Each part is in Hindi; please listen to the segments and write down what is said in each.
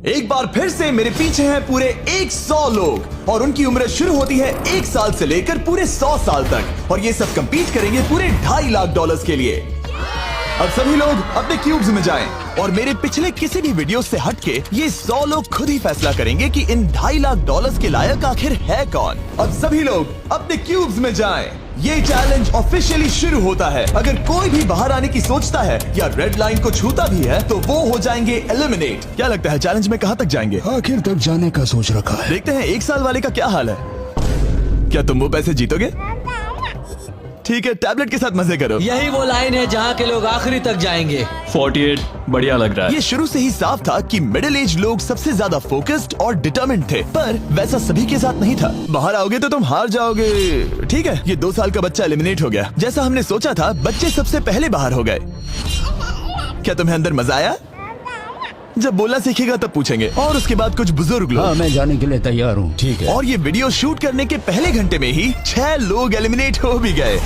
एक बार फिर से मेरे पीछे हैं पूरे 100 लोग और उनकी उम्र शुरू होती है 1 साल से लेकर पूरे 100 साल तक और ये सब compete करेंगे पूरे $2.5 लाख के लिए। अब सभी लोग अपने क्यूब्स में जाएं और मेरे पिछले किसी भी वीडियो से हटके ये 100 लोग खुद ही फैसला करेंगे कि इन $2.5 लाख के लायक आखिर है कौन। अब सभी लोग अपने क्यूब्स में जाएं। ये चैलेंज ऑफिशियली शुरू होता है। अगर कोई भी बाहर आने की सोचता है या रेड लाइन को छूता भी है तो वो हो जाएंगे एलिमिनेट। क्या लगता है चैलेंज में कहाँ तक जाएंगे? आखिर तक जाने का सोच रखा है। देखते हैं 1 साल वाले का क्या हाल है। क्या तुम वो पैसे जीतोगे? ठीक है, टैबलेट के साथ मजे करो। यही वो लाइन है जहाँ के लोग आखिरी तक जाएंगे। 48 बढ़िया लग रहा है। ये शुरू से ही साफ था कि मिडिल एज लोग सबसे ज्यादा फोकस्ड और डिटरमिन्ड थे, पर वैसा सभी के साथ नहीं था। बाहर आओगे तो तुम हार जाओगे। ठीक है, ये 2 साल का बच्चा एलिमिनेट हो गया। जैसा हमने सोचा था, बच्चे सबसे पहले बाहर हो गए। क्या तुम्हें अंदर मजा आया? जब बोलना सीखेगा तब पूछेंगे। और उसके बाद कुछ बुजुर्ग लोग। हाँ, मैं जाने के लिए तैयार हूँ। ठीक है। और ये वीडियो शूट करने के पहले घंटे में ही 6 लोग एलिमिनेट हो भी गए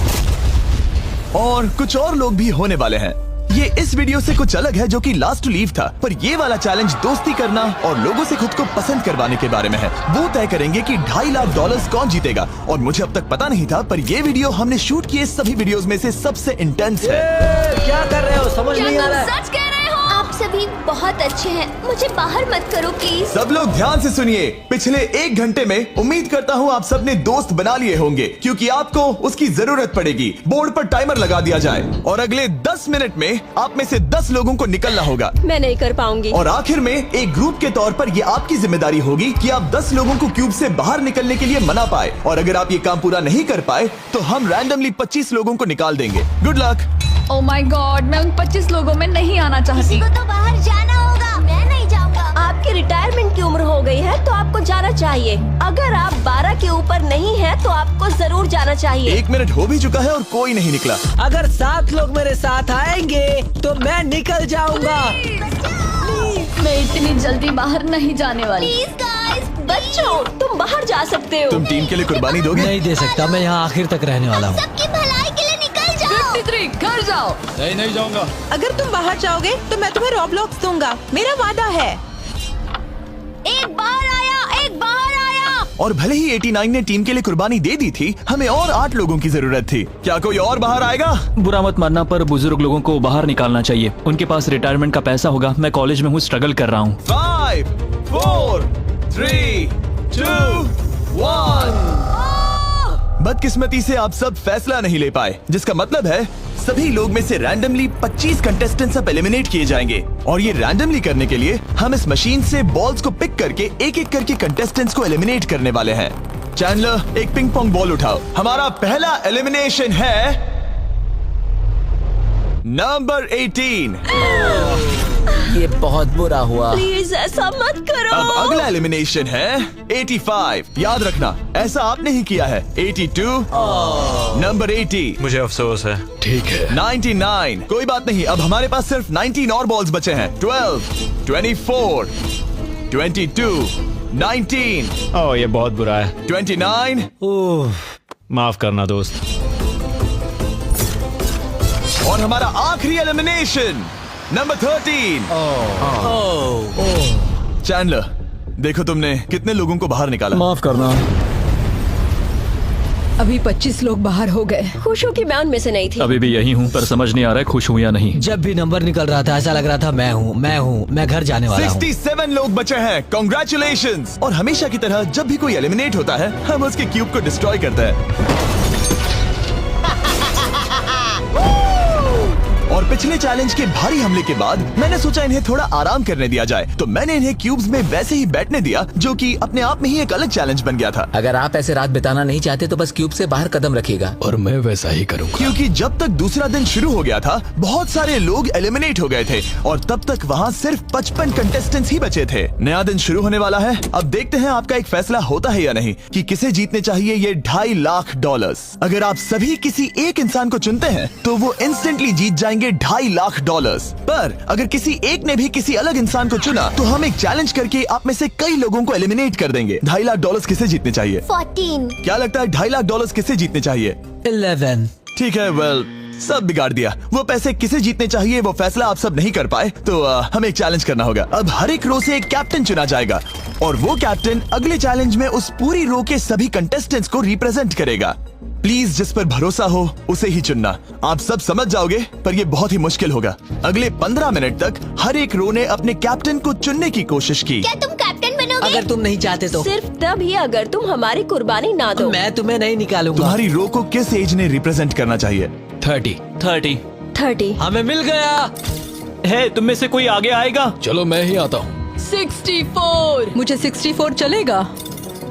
और कुछ और लोग भी होने वाले हैं। ये इस वीडियो से कुछ अलग है जो कि लास्ट टू लीव था, पर ये वाला चैलेंज दोस्ती करना और लोगों से खुद को पसंद करवाने के बारे में है। वो तय करेंगे कि $2.5 लाख कौन जीतेगा और मुझे अब तक पता नहीं था, पर ये वीडियो हमने शूट किए सभी वीडियोस में से सबसे इंटेंस है। क्या कर रहे हो? समझ नहीं आ रहा है। सच कह रहे हो? आप सभी बहुत अच्छे हैं, मुझे बाहर मत करो प्लीज। सब लोग ध्यान से सुनिए। पिछले 1 घंटे में उम्मीद करता हूँ आप सबने दोस्त बना लिए होंगे, क्योंकि आपको उसकी जरूरत पड़ेगी। बोर्ड पर टाइमर लगा दिया जाए और अगले 10 मिनट में आप में से 10 लोगों को निकलना होगा। मैं नहीं कर पाऊंगी। और आखिर में एक ग्रुप के तौर पर ये आपकी जिम्मेदारी होगी कि आप 10 लोगों को क्यूब से बाहर निकलने के लिए मना पाए। और अगर आप ये काम पूरा नहीं कर पाए तो हम रैंडमली 25 लोगों को निकाल देंगे। Good luck. Oh my God, मैं उन 25 लोगों में नहीं आना चाहती। किसी को तो बाहर जाना होगा। मैं नहीं जाऊंगा। आपकी रिटायरमेंट की उम्र हो गई है तो आपको जाना चाहिए। अगर आप 12 के ऊपर नहीं है तो आपको जरूर जाना चाहिए। 1 मिनट हो भी चुका है और कोई नहीं निकला। अगर 7 लोग मेरे साथ आएंगे तो मैं निकल जाऊंगा। मैं इतनी जल्दी बाहर नहीं जाने वाली। प्लीज गाइस, बच्चों तुम बाहर जा सकते हो। तुम टीम के लिए कुर्बानी दोगे? नहीं दे सकता, मैं यहाँ आखिर तक रहने वाला हूँ। सबकी भलाई के लिए निकल जाओ। 53 घर जाओ। नहीं जाऊंगा। अगर तुम बाहर जाओगे तो मैं तुम्हें रॉब्लॉक्स दूंगा, मेरा वादा है। एक बाहर आया, एक बाहर आया। और भले ही 89 ने टीम के लिए कुर्बानी दे दी थी, हमें और 8 लोगों की जरूरत थी। क्या कोई और बाहर आएगा? बुरा मत मानना, पर बुजुर्ग लोगों को बाहर निकालना चाहिए। उनके पास रिटायरमेंट का पैसा होगा। मैं कॉलेज में हूँ, स्ट्रगल कर रहा हूँ। 5 4 3 2 1। बदकिस्मती से आप सब फैसला नहीं ले पाए, जिसका मतलब है सभी लोग में से रैंडमली 25 कंटेस्टेंट्स अब एलिमिनेट किए जाएंगे। और ये रैंडमली करने के लिए हम इस मशीन से बॉल्स को पिक करके एक एक करके कंटेस्टेंट्स को एलिमिनेट करने वाले हैं। चैंडलर, एक पिंग पोंग बॉल उठाओ। हमारा पहला एलिमिनेशन है नंबर 18। ये बहुत बुरा हुआ। प्लीज ऐसा मत करो। अब अगला एलिमिनेशन है 85। याद रखना, ऐसा आपने ही किया है। 82, नंबर 80, मुझे अफसोस है। ठीक है। 99, कोई बात नहीं, अब हमारे पास सिर्फ 19 और बॉल्स बचे हैं। 12, 24, 22, 19, ओह ये बहुत बुरा है। 29, माफ करना दोस्त। और हमारा आखिरी एलिमिनेशन नंबर 13। चैंडलर, देखो तुमने कितने लोगों को बाहर निकाला। माफ करना। अभी 25 लोग बाहर हो गए। खुश हूँ कि मैं उनमें से नहीं थी। अभी भी यही हूँ, पर समझ नहीं आ रहा है खुश हूँ या नहीं। जब भी नंबर निकल रहा था ऐसा लग रहा था मैं घर जाने वाला हूँ। 67 लोग बचे हैं। कांग्रेचुलेशंस। और हमेशा की तरह जब भी कोई एलिमिनेट होता है, हम उसके क्यूब को डिस्ट्रॉय करते हैं। और पिछले चैलेंज के भारी हमले के बाद मैंने सोचा इन्हें थोड़ा आराम करने दिया जाए, तो मैंने इन्हें क्यूब्स में वैसे ही बैठने दिया, जो कि अपने आप में ही एक अलग चैलेंज बन गया था। अगर आप ऐसे रात बिताना नहीं चाहते तो बस क्यूब से बाहर कदम रखिएगा। और मैं वैसा ही करूँगा। क्योंकि जब तक दूसरा दिन शुरू हो गया था, बहुत सारे लोग एलिमिनेट हो गए थे और तब तक वहाँ सिर्फ 55 कंटेस्टेंट्स ही बचे थे। नया दिन शुरू होने वाला है। अब देखते हैं आपका एक फैसला होता है या नहीं कि किसे जीतने चाहिए ये $2.5 लाख। अगर आप सभी किसी एक इंसान को चुनते हैं तो वो इंस्टेंटली जीत जाएंगे $2.5 लाख। पर अगर किसी एक ने भी किसी अलग इंसान को चुना तो हम एक चैलेंज करके आप में से कई लोगों को एलिमिनेट कर देंगे। $2.5 लाख किसे जीतने चाहिए? 14। क्या लगता है $2.5 लाख किसे जीतने चाहिए? 11। ठीक है, वेल सब बिगाड़ दिया। वो पैसे किसे जीतने चाहिए वो फैसला आप सब नहीं कर पाए, तो हमें एक चैलेंज करना होगा। अब हर एक रो से एक कैप्टन चुना जाएगा और वो कैप्टन अगले चैलेंज में उस पूरी रो के सभी कंटेस्टेंट्स को रिप्रेजेंट करेगा। प्लीज जिस पर भरोसा हो उसे ही चुनना। आप सब समझ जाओगे, पर ये बहुत ही मुश्किल होगा। अगले 15 मिनट तक हर एक रो ने अपने कैप्टन को चुनने की कोशिश की। क्या तुम कैप्टन बनोगे? अगर तुम नहीं चाहते तो सिर्फ तभी अगर तुम हमारी कुर्बानी ना दो। मैं तुम्हें नहीं निकालूंगा। तुम्हारी रो को किस एज ने रिप्रेजेंट करना चाहिए? 30। 30। हमें मिल गया। है तुम में से कोई आगे आएगा? चलो मैं ही आता हूँ। 64। मुझे 64 चलेगा।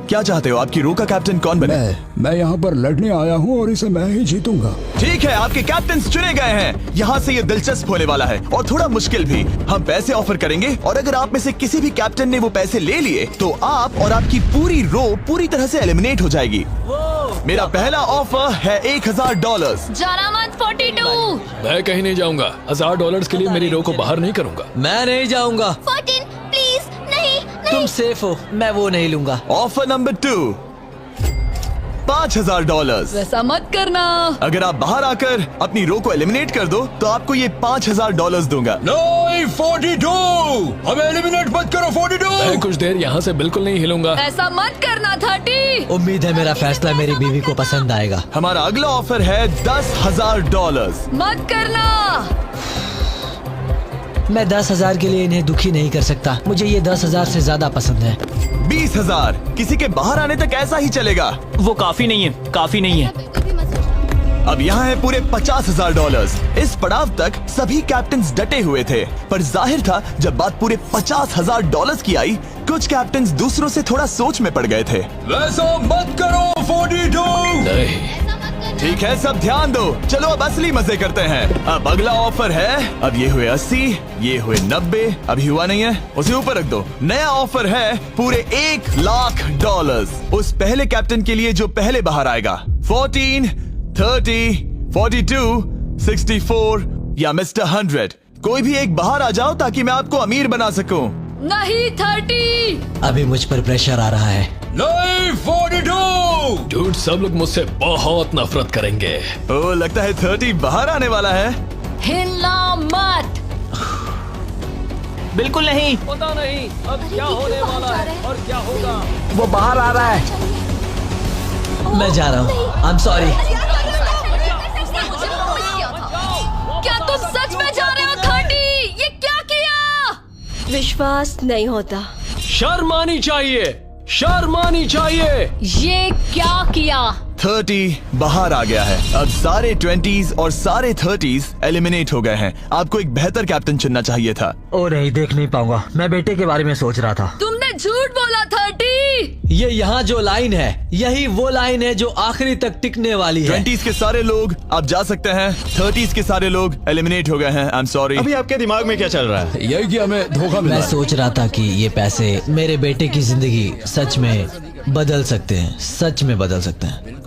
क्या चाहते हो? आपकी रो का कैप्टन कौन बने? मैं यहाँ पर लड़ने आया हूँ और इसे मैं ही जीतूंगा। ठीक है, आपके कैप्टन चुने गए हैं। यहाँ से ये दिलचस्प होने वाला है और थोड़ा मुश्किल भी। हम पैसे ऑफर करेंगे और अगर आप में से किसी भी कैप्टन ने वो पैसे ले लिए तो आप और आपकी पूरी रो पूरी तरह से एलिमिनेट हो जाएगी। मेरा पहला ऑफर है $1000। जाना मत 42। मैं कहीं नहीं जाऊंगा। $1000 के लिए मेरी रो को बाहर नहीं करूंगा। मैं नहीं जाऊंगा। 14 प्लीज नहीं। तुम सेफ हो, मैं वो नहीं लूंगा। Offer number 2, $5000। वैसा मत करना। अगर आप बाहर आकर अपनी रो को एलिमिनेट कर दो तो आपको ये $5000 दूंगा। नहीं, 42। हमें एलिमिनेट मत करो। 42। मैं कुछ देर यहाँ से बिल्कुल नहीं हिलूंगा। ऐसा मत करना 30। उम्मीद है मेरा फैसला मेरी बीवी को पसंद आएगा। हमारा अगला ऑफर है $10,000। मत करना। मैं 10,000 के लिए इन्हें दुखी नहीं कर सकता। मुझे ये 10,000 से ज्यादा पसंद है। 20,000। किसी के बाहर आने तक ऐसा ही चलेगा। वो काफी नहीं है, काफी नहीं है। अब यहाँ है पूरे $50,000। इस पड़ाव तक सभी कैप्टन्स डटे हुए थे, पर जाहिर था जब बात पूरे $50,000 की आई, कुछ कैप्टन्स दूसरों से थोड़ा सोच में पड़ गए थे। वैसा मत करो 42। नहीं। ठीक है, सब ध्यान दो। चलो अब असली मजे करते हैं। अब अगला ऑफर है, अब ये हुए 80, ये हुए 90, अभी हुआ नहीं है, उसे ऊपर रख दो। नया ऑफर है पूरे $1,00,000 उस पहले कैप्टन के लिए जो पहले बाहर आएगा। 14, 30, 42, 64 या मिस्टर 100। कोई भी एक बाहर आ जाओ ताकि मैं आपको अमीर बना सकूं। नहीं 30। अभी मुझ पर प्रेशर आ रहा है। नहीं, 42। डूड, सब लोग मुझसे बहुत नफरत करेंगे। ओ, लगता है 30 बाहर आने वाला है। हिलना मत। बिल्कुल नहीं। पता नहीं अब क्या होने वाला है और क्या होगा। वो बाहर आ रहा है। मैं जा रहा हूँ। आई एम सॉरी। क्या तुम सच में जा रहे हो 30? ये क्या किया? विश्वास नहीं होता। शर्म आनी चाहिए, शर्म आनी चाहिए। ये क्या किया? 30 बाहर आ गया है। अब सारे 20s और सारे 30s एलिमिनेट हो गए हैं। आपको एक बेहतर कैप्टन चुनना चाहिए था। ओ नहीं, देख नहीं पाऊंगा। मैं बेटे के बारे में सोच रहा था। तुमने झूठ बोला 30। ये यहाँ जो लाइन है यही वो लाइन है जो आखिरी तक टिकने वाली है। 20s के सारे लोग आप जा सकते हैं। 30s के सारे लोग एलिमिनेट हो गए हैं। आई एम सॉरी। अभी आपके दिमाग में क्या चल रहा है? यही कि हमें धोखा मिला। मैं सोच रहा था कि ये पैसे मेरे बेटे की जिंदगी सच में बदल सकते हैं, सच में बदल सकते हैं।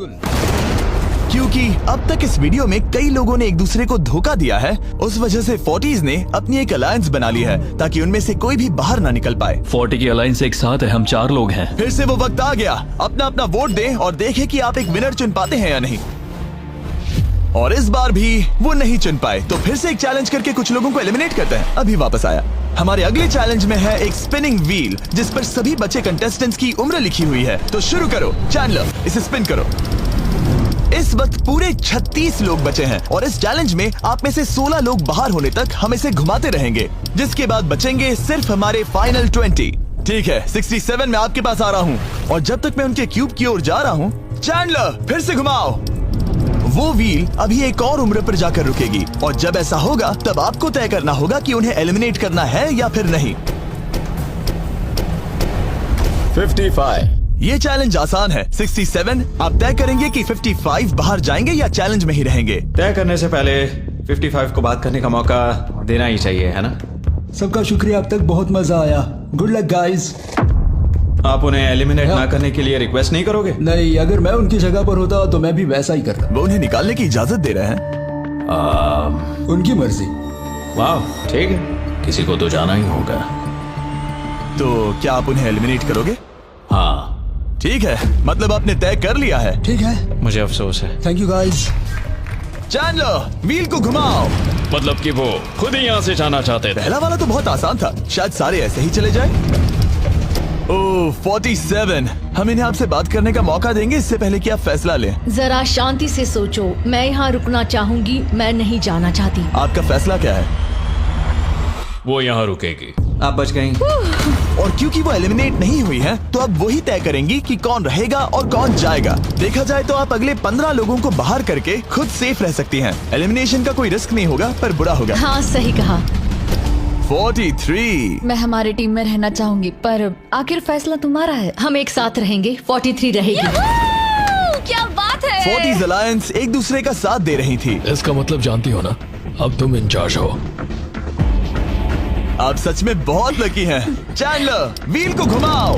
क्योंकि अब तक इस वीडियो में कई लोगों ने एक दूसरे को धोखा दिया है, उस वजह से 40s ने अपनी एक अलायंस बना ली है ताकि उनमें से कोई भी बाहर ना निकल पाए। 40 की अलायंस एक साथ है, हम 4 लोग हैं। फिर से वो वक्त आ गया। अपना अपना वोट दें और देखें कि आप एक विनर चुन पाते हैं या नहीं। और इस बार भी वो नहीं चुन पाए, तो फिर से एक चैलेंज करके कुछ लोगों को एलिमिनेट करते हैं। अभी वापस आया। हमारे अगले चैलेंज में है एक स्पिनिंग व्हील जिस पर सभी बचे कंटेस्टेंट्स की उम्र लिखी हुई है। तो शुरू करो चैंडलर, इसे स्पिन करो। इस वक्त पूरे 36 लोग बचे हैं और इस चैलेंज में आप में से 16 लोग बाहर होने तक हम इसे घुमाते रहेंगे, जिसके बाद बचेंगे सिर्फ हमारे फाइनल 20। ठीक है, 67 में आपके पास आ रहा हूँ और जब तक मैं उनके क्यूब की ओर जा रहा हूँ, चैंडलर फिर से घुमाओ। वो व्हील अभी एक और उम्र पर जाकर रुकेगी और जब ऐसा होगा तब आपको तय करना होगा कि उन्हें एलिमिनेट करना है या फिर नहीं। 55। ये चैलेंज आसान है। 67 आप तय करेंगे कि 55 बाहर जाएंगे या चैलेंज में ही रहेंगे। तय करने से पहले 55 को बात करने का मौका देना ही चाहिए, है ना? सबका शुक्रिया, अब तक बहुत मजा आया। Good luck guys. आप उन्हें एलिमिनेट ना करने के लिए रिक्वेस्ट नहीं करोगे? नहीं, अगर मैं उनकी जगह पर होता तो मैं भी वैसा ही करता। वो उन्हें निकालने की इजाजत दे रहे हैं। उनकी मर्जी। वाह, ठीक है, किसी को तो जाना ही होगा। तो क्या आप उन्हें एलिमिनेट करोगे? हाँ। ठीक है, मतलब आपने तय कर लिया है। ठीक है, मुझे अफसोस है। Thank you guys. Chandler wheel को घुमाओ। मतलब कि वो खुद ही यहाँ से जाना चाहते थे। पहला वाला तो बहुत आसान था, शायद सारे ऐसे ही चले जाए। ओह 47, हम इन्हें आपसे बात करने का मौका देंगे इससे पहले कि आप फैसला लें। जरा शांति से सोचो, मैं यहाँ रुकना चाहूंगी, मैं नहीं जाना चाहती। आपका फैसला क्या है? वो यहाँ रुकेगी। आप बच गई। और क्योंकि वो एलिमिनेट नहीं हुई है तो अब वही तय करेंगी कि कौन रहेगा और कौन जाएगा। देखा जाए तो आप अगले 15 लोगों को बाहर करके खुद सेफ रह सकती हैं। एलिमिनेशन का कोई रिस्क नहीं होगा पर बुरा होगा। हाँ सही कहा। 43। मैं हमारे टीम में रहना चाहूंगी, पर आखिर फैसला तुम्हारा है। हम एक साथ रहेंगे। 43 रहेगी। क्या बात है। 40s अलायंस एक दूसरे का साथ दे रही थी। इसका मतलब जानती हो ना, अब तुम इंचार्ज हो। आप सच में बहुत लकी हैं। चैंडलर व्हील को घुमाओ।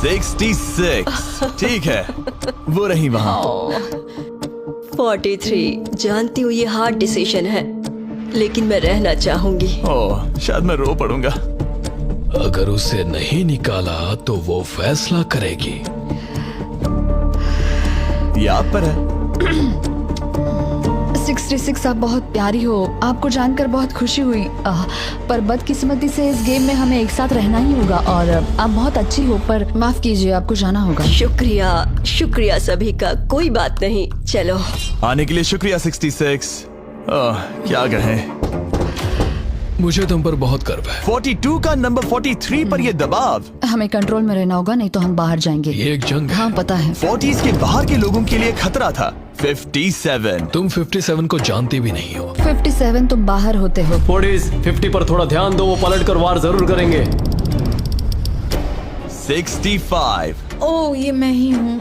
66। ठीक है, वो रही वहाँ। 43। जानती हूँ ये हार्ड डिसीजन है, लेकिन मैं रहना चाहूंगी। ओह शायद मैं रो पड़ूंगा। अगर उसे नहीं निकाला तो वो फैसला करेगी। ये आप पर है। 66 आप बहुत प्यारी हो, आपको जानकर बहुत खुशी हुई। पर बदकिस्मती से इस गेम में हमें एक साथ रहना ही होगा। और आप बहुत अच्छी हो, पर माफ कीजिए, आपको जाना होगा। शुक्रिया, शुक्रिया सभी का। कोई बात नहीं, चलो। आने के लिए शुक्रिया 66। क्या कहें। मुझे तुम पर बहुत गर्व है। 42 का नंबर 43 पर ये दबाव। हमें कंट्रोल में रहना होगा, नहीं तो हम बाहर जाएंगे। ये एक जंग है। हाँ पता है। 40s के बाहर के लोगों के लिए खतरा था। 57। तुम 57 को जानती भी नहीं हो। 57 तुम बाहर होते हो। 50 पर थोड़ा ध्यान दो, वो पलट कर वार जरूर करेंगे। 65। ओह ये मैं ही हूँ।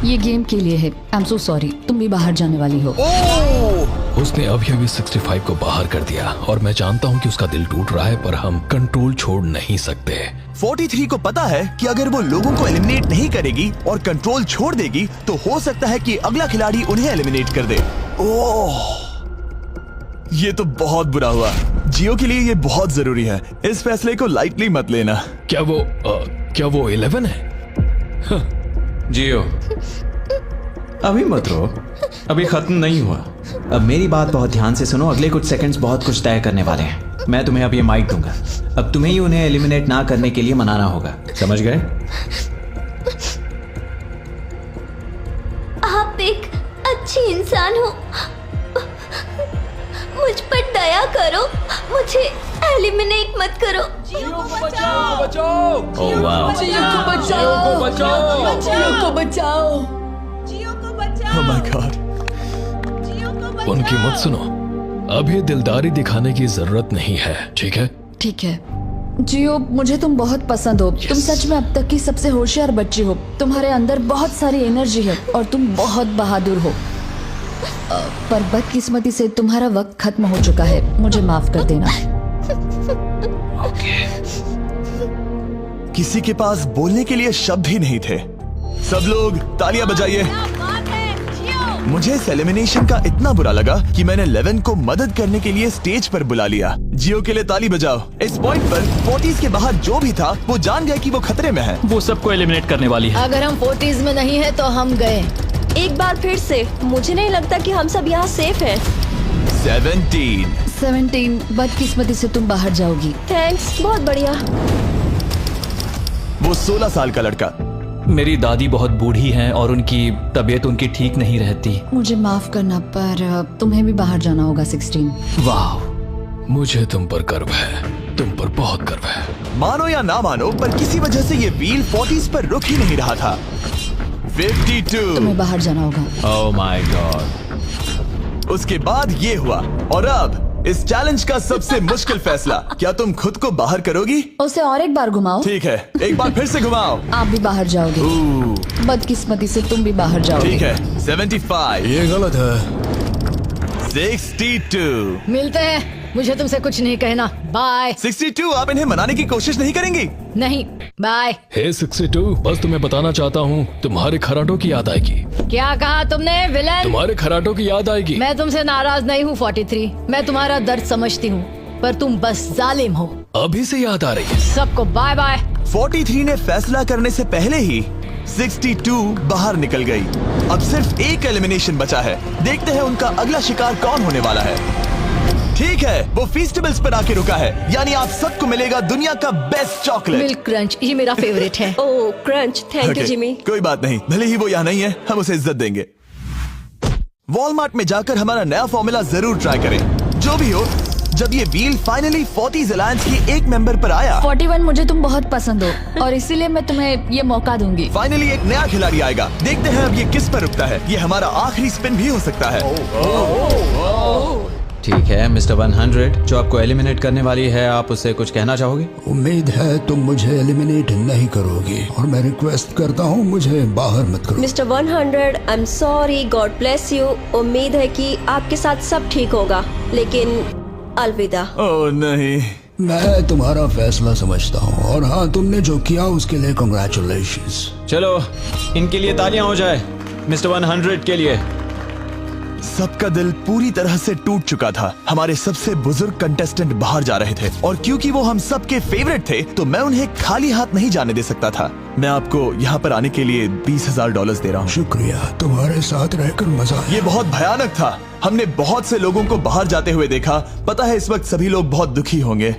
ये गेम के लिए है। आई एम सो सॉरी, तुम भी बाहर जाने वाली हो। उसने अभी अभी 65 को बाहर कर दिया और मैं जानता हूँ कि उसका दिल टूट रहा है, पर हम कंट्रोल छोड़ नहीं सकते। 43 को पता है कि अगर वो लोगों को एलिमिनेट नहीं करेगी और कंट्रोल छोड़ देगी तो हो सकता है कि अगला खिलाड़ी उन्हें एलिमिनेट कर दे। ओह ये तो बहुत बुरा हुआ। जियो के लिए ये बहुत जरूरी है। इस फैसले को लाइटली मत लेना। क्या वो 11 है? जियो अभी मत रो, अभी खत्म नहीं हुआ। अब मेरी बात बहुत ध्यान से सुनो, अगले कुछ सेकंड्स बहुत कुछ तय करने वाले हैं। मैं तुम्हें अब ये माइक दूंगा। अब तुम्हें ही उन्हें एलिमिनेट ना करने के लिए मनाना होगा, समझ गए? आप एक अच्छी इंसान हो, मुझ पर दया करो, मुझे एलिमिनेट मत करो। जियो को बचाओ, बचाओ। ओह वाह, जियो को बचाओ, बचाओ, जियो को बचाओ, जियो को बचाओ। Oh my God। जियो को बचाओ। उनकी मत सुनो, अभी दिलदारी दिखाने की जरूरत नहीं है, ठीक है? ठीक है। जियो मुझे तुम बहुत पसंद हो। तुम सच में अब तक की सबसे होशियार बच्ची हो। तुम्हारे अंदर बहुत सारी एनर्जी है और तुम बहुत बहादुर हो। पर बदकिस्मती से तुम्हारा वक्त खत्म हो चुका है। मुझे माफ कर देना। किसी के पास बोलने के लिए शब्द ही नहीं थे। सब लोग तालियां बजाइए। बात है जियो। मुझे इस एलिमिनेशन का इतना बुरा लगा कि मैंने 11 को मदद करने के लिए स्टेज पर बुला लिया। जियो के लिए ताली बजाओ। इस पॉइंट पर 40s के बाहर जो भी था वो जान गया कि वो खतरे में है। वो सबको एलिमिनेट करने वाली है। अगर हम 40s में नहीं है तो हम गए। एक बार फिर से, मुझे नहीं लगता कि हम सब यहाँ सेफ हैं। 17। बदकिस्मती से तुम बाहर जाओगी। थैंक्स, बहुत बढ़िया। वो 16 साल का लड़का। मेरी दादी बहुत बूढ़ी हैं और उनकी तबीयत उनकी ठीक नहीं रहती। मुझे माफ करना, पर तुम्हें भी बाहर जाना होगा। 16। वाह, मुझे तुम पर गर्व है, तुम पर बहुत गर्व है। मानो या ना मानो, पर किसी वजह से ये व्हील 40s पर रुक ही नहीं रहा था। 52। तुम्हें बाहर जाना होगा। ओह माय गॉड। उसके बाद ये हुआ और अब इस चैलेंज का सबसे मुश्किल फैसला। क्या तुम खुद को बाहर करोगी? उसे और एक बार घुमाओ। ठीक है, एक बार फिर से घुमाओ। आप भी बाहर जाओगे। बदकिस्मती से तुम भी बाहर जाओगे। ठीक है। 75। ये गलत है। 62। मिलते हैं। मुझे तुमसे कुछ नहीं कहना। बाय। 62। आप इन्हें मनाने की कोशिश नहीं करेंगी? नहीं, बाय। हे 62, बस तुम्हें बताना चाहता हूँ, तुम्हारे खराटों की याद आएगी। क्या कहा तुमने विलन? तुम्हारे खराटों की याद आएगी। मैं तुमसे नाराज नहीं हूँ 43। मैं तुम्हारा दर्द समझती हूँ, पर तुम बस जालिम हो। अभी से याद आ रही है। सबको बाय बाय। 43 ने फैसला करने से पहले ही 62 बाहर निकल गई। अब सिर्फ एक एलिमिनेशन बचा है। देखते हैं उनका अगला शिकार कौन होने वाला है। ठीक है, वो फीस्टेबल्स पर आके रुका है, यानी आप सबको मिलेगा दुनिया का बेस्ट चॉकलेट। मिल्क क्रंच, ये मेरा फेवरेट है। Oh crunch, thank you Okay, Jimmy. कोई बात नहीं, भले ही वो यहाँ नहीं है, हम उसे इज्जत देंगे। वॉलमार्ट में जाकर हमारा नया फॉर्मूला जरूर ट्राई करें। जो भी हो, जब ये व्हील फाइनली 40s अलायंस की एक मेंबर पर आया, 41 मुझे तुम बहुत पसंद हो और इसीलिए मैं तुम्हें ये मौका दूंगी। फाइनली एक नया खिलाड़ी आएगा। देखते हैं अब ये किस पर रुकता है। ये हमारा आखिरी स्पिन भी हो सकता है। ठीक है मिस्टर 100, जो आपको एलिमिनेट करने वाली है, आप उससे कुछ कहना चाहोगे? उम्मीद है तुम मुझे एलिमिनेट नहीं करोगे और मैं रिक्वेस्ट करता हूँ मुझे बाहर मत करो। Mister 100, I am sorry, God bless you. उम्मीद है कि आपके साथ सब ठीक होगा, लेकिन अलविदा। ओह नहीं, मैं तुम्हारा फैसला समझता हूँ और हाँ, तुमने जो किया उसके लिए कंग्रेचुलेशंस। चलो इनके लिए तालियां हो जाए, मिस्टर 100 के लिए। सबका दिल पूरी तरह से टूट चुका था। हमारे सबसे बुजुर्ग कंटेस्टेंट बाहर जा रहे थे और क्योंकि वो हम सबके फेवरेट थे तो मैं उन्हें खाली हाथ नहीं जाने दे सकता था। मैं आपको यहाँ पर आने के लिए $20,000 दे रहा हूँ। शुक्रिया, तुम्हारे साथ रहकर मजा आया। ये बहुत भयानक था। हमने बहुत से लोगों को बाहर जाते हुए देखा। पता है इस वक्त सभी लोग बहुत दुखी होंगे,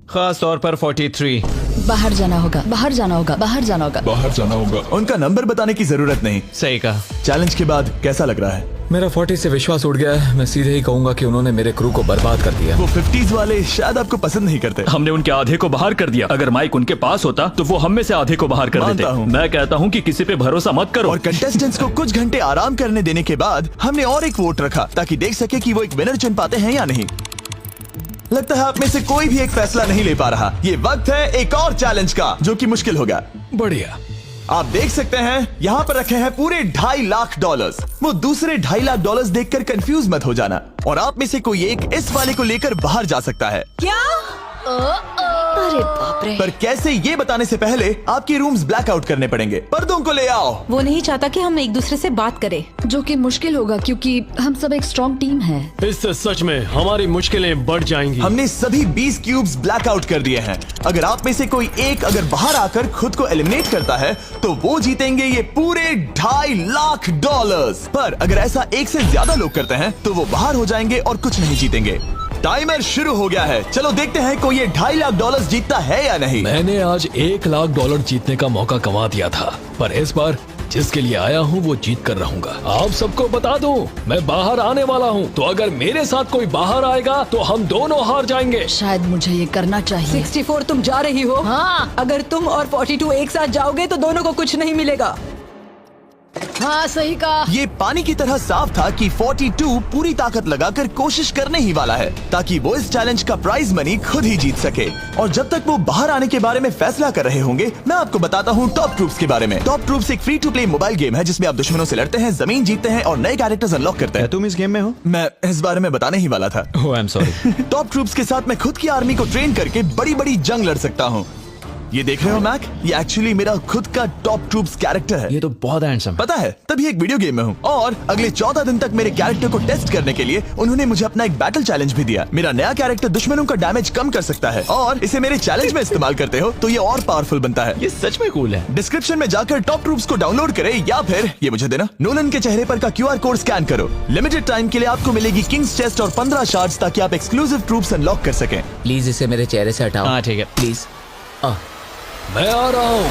खास तौर पर 43। बाहर जाना होगा, बाहर जाना होगा, बाहर जाना होगा, बाहर जाना होगा। उनका नंबर बताने की जरूरत नहीं। सही कहा। चैलेंज के बाद कैसा लग रहा है? मेरा 40 से विश्वास उड़ गया है। मैं सीधे ही कहूंगा कि उन्होंने मेरे क्रू को बर्बाद कर दिया। वो 50s वाले शायद आपको पसंद नहीं करते। हमने उनके आधे को बाहर कर दिया। अगर माइक उनके पास होता तो वो हम में से आधे को बाहर कर मानता देते। हूँ। मैं कहता हूँ कि किसी पे भरोसा मत करो। और कंटेस्टेंट्स को कुछ घंटे आराम करने देने के बाद हमने और एक वोट रखा ताकि देख सके कि वो एक विनर चुन पाते हैं या नहीं। लगता है आप में से कोई भी एक फैसला नहीं ले पा रहा। ये वक्त है एक और चैलेंज का, जो कि मुश्किल होगा। बढ़िया। आप देख सकते हैं यहाँ पर रखे हैं पूरे $2.5 लाख। वो दूसरे $2.5 लाख देखकर कंफ्यूज मत हो जाना। और आप में से कोई एक इस वाले को लेकर बाहर जा सकता है। क्या? अरे बाप रे। पर कैसे, ये बताने से पहले आपके रूम्स ब्लैकआउट करने पड़ेंगे। पर्दों को ले आओ। वो नहीं चाहता कि हम एक दूसरे से बात करें, जो कि मुश्किल होगा क्योंकि हम सब एक स्ट्रॉन्ग टीम है। इससे सच में हमारी मुश्किलें बढ़ जाएंगी। हमने सभी 20 क्यूब्स ब्लैकआउट कर दिए हैं। अगर आप में से कोई एक अगर बाहर आकर खुद को एलिमिनेट करता है तो वो जीतेंगे ये पूरे $2.5 लाख। पर अगर ऐसा एक से ज्यादा लोग करते हैं तो वो बाहर हो जाएंगे और कुछ नहीं जीतेंगे। टाइमर शुरू हो गया है। चलो देखते हैं कोई ये $2.5 लाख जीतता है या नहीं। मैंने आज $1 लाख जीतने का मौका गंवा दिया था, पर इस बार जिसके लिए आया हूँ वो जीत कर रहूंगा। आप सबको बता दूं, मैं बाहर आने वाला हूँ, तो अगर मेरे साथ कोई बाहर आएगा तो हम दोनों हार जाएंगे। शायद मुझे ये करना चाहिए। 64 तुम जा रही हो? हाँ। अगर तुम और 42 एक साथ जाओगे तो दोनों को कुछ नहीं मिलेगा। हाँ सही कहा। ये पानी की तरह साफ था कि 42 पूरी ताकत लगाकर कोशिश करने ही वाला है ताकि वो इस चैलेंज का प्राइज मनी खुद ही जीत सके। और जब तक वो बाहर आने के बारे में फैसला कर रहे होंगे, मैं आपको बताता हूँ टॉप ट्रूप्स के बारे में। टॉप ट्रूप्स एक free to play mobile game है जिसमें आप दुश्मनों से लड़ते हैं, जमीन जीतते हैं और नए कैरेक्टर्स अनलॉक करते हैं। तुम इस गेम में हो? मैं इस बारे में बताने ही वाला था। Oh I am sorry. Top troops के साथ मैं खुद की आर्मी को ट्रेन करके बड़ी बड़ी जंग लड़ सकता हूँ। ये देख रहे हो मैक, ये एक्चुअली मेरा खुद का टॉप ट्रूप्स कैरेक्टर है। ये तो बहुत हैंडसम। पता है, तभी एक वीडियो गेम में हूँ। और अगले 14 दिन तक मेरे कैरेक्टर को टेस्ट करने के लिए उन्होंने मुझे अपना एक बैटल चैलेंज भी दिया। मेरा नया कैरेक्टर दुश्मनों का डैमेज कम कर सकता है और इसे मेरे चैलेंज में इस्तेमाल करते हो तो ये और पावरफुल बनता है। ये सच में कूल है। डिस्क्रिप्शन में जाकर टॉप ट्रूप्स को डाउनलोड करें या फिर ये मुझे देना, नोलन के चेहरे पर का QR कोड स्कैन करो। लिमिटेड टाइम के लिए आपको मिलेगी किंग्स चेस्ट और 15 शार्ड्स ताकि आप एक्सक्लूसिव ट्रूप्स अनलॉक कर सकें। प्लीज इसे मेरे चेहरे से हटाओ। हाँ ठीक है। प्लीज। मैं आ रहा हूँ।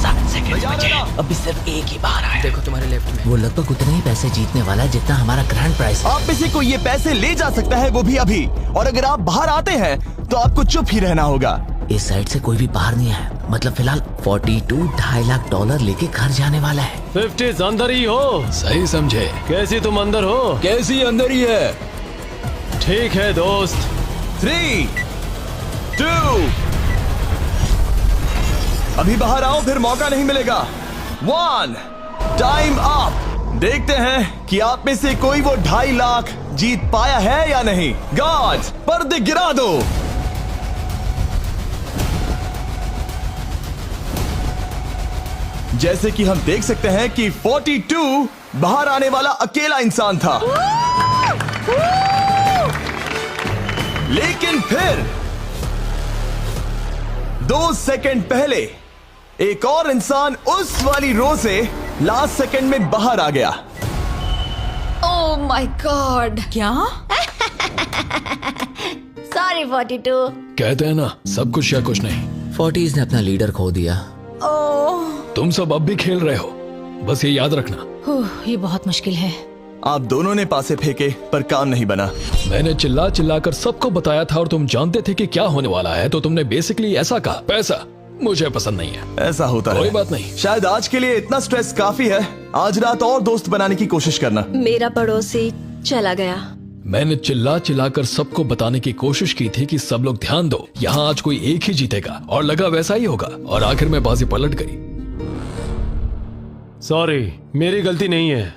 7 सेकंड बचे, अभी सिर्फ एक ही बाहर आया। देखो तुम्हारे लेफ्ट में। वो लगभग उतने ही पैसे जीतने वाला है जितना हमारा ग्रैंड प्राइस है। आप में से कोई ये पैसे ले जा सकता है, वो भी अभी। और अगर आप बाहर आते हैं तो आपको चुप ही रहना होगा। इस साइड से कोई भी बाहर नहीं आया, मतलब फिलहाल 42 $2.5 लाख लेके घर जाने वाला है। 50 अंदर ही हो। सही समझे। कैसी तुम अंदर हो? कैसी अंदर ही है। ठीक है दोस्त। 3, 2, अभी बाहर आओ, फिर मौका नहीं मिलेगा। 1, टाइम अप। देखते हैं कि आप में से कोई वो $2.5 लाख जीत पाया है या नहीं। गार्ड्स, पर्दे गिरा दो। जैसे कि हम देख सकते हैं कि 42 बाहर आने वाला अकेला इंसान था, लेकिन फिर 2 सेकंड पहले एक और इंसान उस वाली रो से लास्ट सेकंड में बाहर आ गया। ओह माय गॉड। क्या? सॉरी 42। कहते हैं ना, सब कुछ या कुछ नहीं। 40s ने अपना लीडर खो दिया। तुम सब अब भी खेल रहे हो, बस ये याद रखना। ये बहुत मुश्किल है। आप दोनों ने पासे फेंके पर काम नहीं बना। मैंने चिल्ला चिल्ला कर सबको बताया था और तुम जानते थे कि क्या होने वाला है, तो तुमने बेसिकली ऐसा कहा, पैसा मुझे पसंद नहीं है। ऐसा होता है। कोई बात नहीं। शायद आज के लिए इतना स्ट्रेस काफी है। आज रात और दोस्त बनाने की कोशिश करना। मेरा पड़ोसी चला गया। मैंने चिल्ला चिल्ला कर सबको बताने की कोशिश की थी कि सब लोग ध्यान दो, यहाँ आज कोई एक ही जीतेगा, और लगा वैसा ही होगा, और आखिर में बाजी पलट गई। सॉरी, मेरी गलती नहीं है।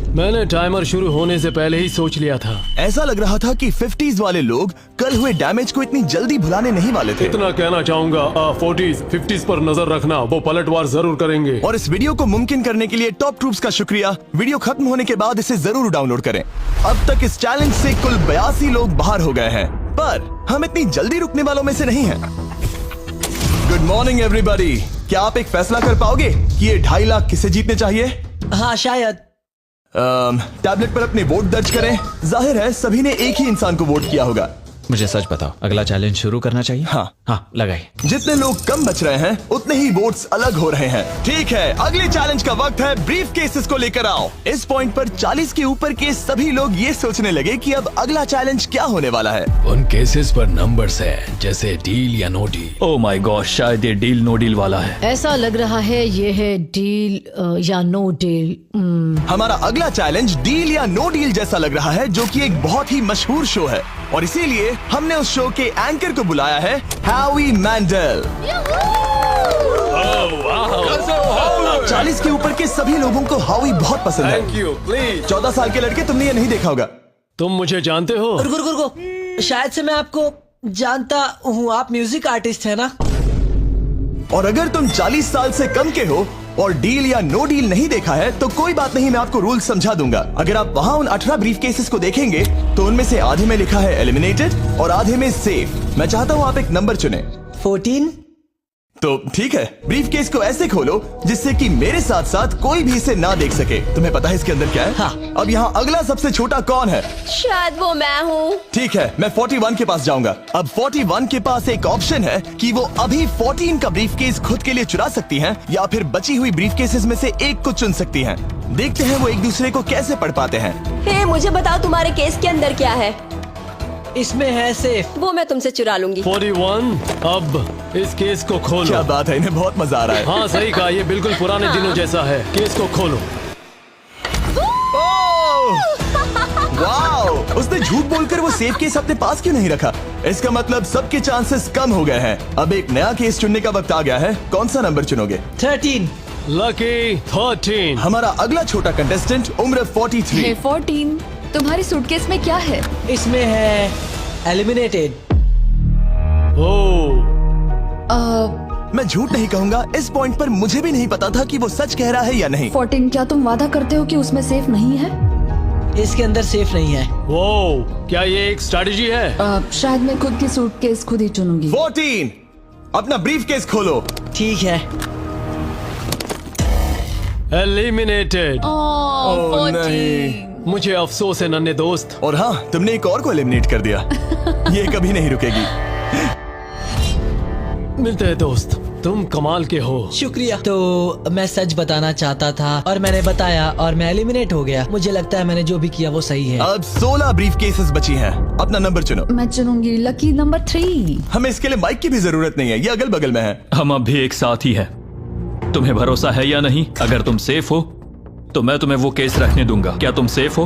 मैंने टाइमर शुरू होने से पहले ही सोच लिया था। ऐसा लग रहा था कि 50s वाले लोग कल हुए डैमेज को इतनी जल्दी भुलाने नहीं वाले थे। इतना कहना चाहूंगा, 40s 50s पर नजर रखना, वो पलटवार जरूर करेंगे। और इस वीडियो को मुमकिन करने के लिए टॉप ट्रूप्स का शुक्रिया। वीडियो खत्म होने के बाद इसे जरूर डाउनलोड करें। अब तक इस चैलेंज से कुल 82 लोग बाहर हो गए हैं, पर हम इतनी जल्दी रुकने वालों में से नहीं हैं। Good morning everybody. क्या आप एक फैसला कर पाओगे कि ये 2.5 लाख किसे जीतने चाहिए? हाँ शायद। टैबलेट पर अपने वोट दर्ज करें। जाहिर है सभी ने एक ही इंसान को वोट किया होगा। मुझे सच बताओ, अगला चैलेंज शुरू करना चाहिए? हाँ लगाइए। जितने लोग कम बच रहे हैं उतने ही वोट्स अलग हो रहे हैं। ठीक है, अगले चैलेंज का वक्त है। ब्रीफ केसेस को लेकर आओ। इस पॉइंट पर 40 के ऊपर के सभी लोग ये सोचने लगे कि अब अगला चैलेंज क्या होने वाला है। उन केसेस पर नंबर्स हैं, जैसे डील या no deal. Oh my god, शायद ये डील नो डील वाला है। ऐसा लग रहा है ये है डील या नो डील। हमारा अगला चैलेंज डील या नो डील जैसा लग रहा है, जो कि एक बहुत ही मशहूर शो है, और इसीलिए हमने उस शो के एंकर को बुलाया है, होवी मैंडल। 40 के ऊपर के सभी लोगों को होवी बहुत पसंद है। Thank you, please. 14 साल के लड़के, तुमने ये नहीं देखा होगा। तुम मुझे जानते हो? रुको, शायद से मैं आपको जानता हूँ। आप म्यूजिक आर्टिस्ट है ना? और अगर तुम 40 साल से कम के हो और डील या नो डील नहीं देखा है तो कोई बात नहीं, मैं आपको रूल समझा दूंगा। अगर आप वहाँ उन 18 ब्रीफ केसेस को देखेंगे तो उनमें से आधे में लिखा है एलिमिनेटेड और आधे में सेफ। मैं चाहता हूँ आप एक नंबर चुने। 14। तो ठीक है, ब्रीफ केस को ऐसे खोलो जिससे कि मेरे साथ साथ कोई भी इसे ना देख सके। तुम्हें पता है इसके अंदर क्या है? हाँ। अब यहाँ अगला सबसे छोटा कौन है? शायद वो मैं हूँ। ठीक है, मैं 41 के पास जाऊंगा। अब 41 के पास एक ऑप्शन है कि वो अभी 14 का ब्रीफ केस खुद के लिए चुरा सकती हैं, या फिर बची हुई ब्रीफ केसेस में से एक को चुन सकती हैं। देखते हैं वो एक दूसरे को कैसे पढ़ पाते हैं। हे, मुझे बताओ तुम्हारे केस के अंदर क्या है? इसमें है सेफ। वो मैं तुमसे चुरा लूंगी। 41, अब इस केस को खोलो। क्या बात है, इन्हें बहुत मजा आ रहा है। हाँ सही कहा, ये बिल्कुल पुराने दिनों जैसा है। केस को खोलो। वाओ! उसने झूठ बोलकर वो सेफ केस अपने पास क्यों नहीं रखा? इसका मतलब सबके चांसेस कम हो गए हैं। अब एक नया केस चुनने का वक्त आ गया है। कौन सा नंबर चुनोगे? 13। लकी 13। हमारा अगला छोटा कंटेस्टेंट उम्र 43। हे 14, तुम्हारी सूटकेस में क्या है? इसमें है एलिमिनेटेड। मैं झूठ नहीं कहूंगा, इस पॉइंट पर मुझे भी नहीं पता था कि वो सच कह रहा है या नहीं। 14, क्या तुम वादा करते हो कि उसमें सेफ नहीं है? इसके अंदर सेफ नहीं है। वो क्या ये एक स्ट्रैटेजी है? शायद मैं खुद की सूटकेस खुद ही चुनूंगी। 14, अपना ब्रीफ केस खोलो। ठीक है। एलिमिनेटेड। ओह नहीं, मुझे अफसोस है नन्हे दोस्त। और हाँ, तुमने एक और को एलिमिनेट कर दिया। ये कभी नहीं रुकेगी। मिलते हैं दोस्त, तुम कमाल के हो। शुक्रिया। तो मैं सच बताना चाहता था और मैंने बताया और मैं एलिमिनेट हो गया। मुझे लगता है मैंने जो भी किया वो सही है। अब 16 ब्रीफ केसेस बची हैं। अपना नंबर चुनो। मैं चुनूंगी लकी नंबर 3। हमें इसके लिए माइक की भी जरूरत नहीं है, ये अगल बगल में है। हम अब भी एक साथ ही हैं। तुम्हें भरोसा है या नहीं? अगर तुम सेफ हो तो मैं तुम्हें वो केस रखने दूंगा। क्या तुम सेफ हो?